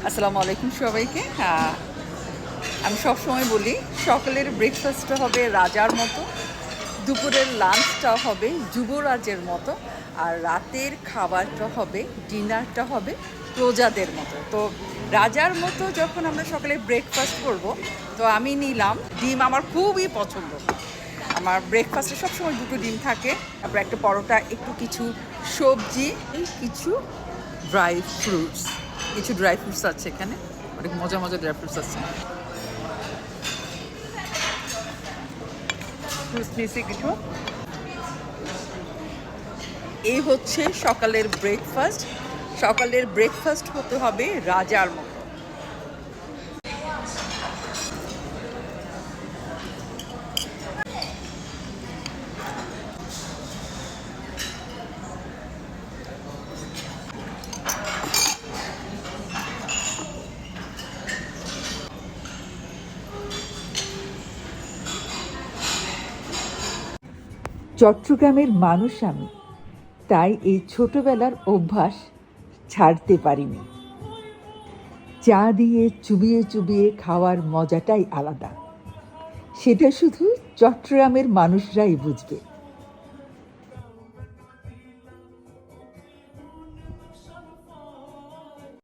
আসসালামু আলাইকুম সবাইকে। আমি সবসময় বলি সকালের ব্রেকফাস্টটা হবে রাজার মতো, দুপুরের লাঞ্চটা হবে যুবরাজের মতো, আর রাতের খাবারটা হবে ডিনারটা হবে প্রজাদের মতো। তো রাজার মতো যখন আমরা সকালে ব্রেকফাস্ট করব, তো আমি নিলাম ডিম। আমার খুবই পছন্দ। আমার ব্রেকফাস্টে সবসময় দুটো ডিম থাকে, তারপর একটা পরোটা, একটু কিছু সবজি, কিছু ড্রাই ফ্রুটস। কিছু ড্রাই ফ্রুটস আছে এখানে, অনেক মজা মজা ড্রাই ফ্রুটস আছে। ফ্রুটস নিয়েছি কিছু। এই হচ্ছে সকালের ব্রেকফাস্ট। সকালের ব্রেকফাস্ট হতে হবে রাজার মতো। চট্টগ্রামের মানুষ আমি, তাই এই ছোটবেলার অভ্যাস ছাড়তে পারিনি। চা দিয়ে চুবিয়ে চুবিয়ে খাওয়ার মজাটাই আলাদা, সেটা শুধু চট্টগ্রামের মানুষরাই বুঝবে।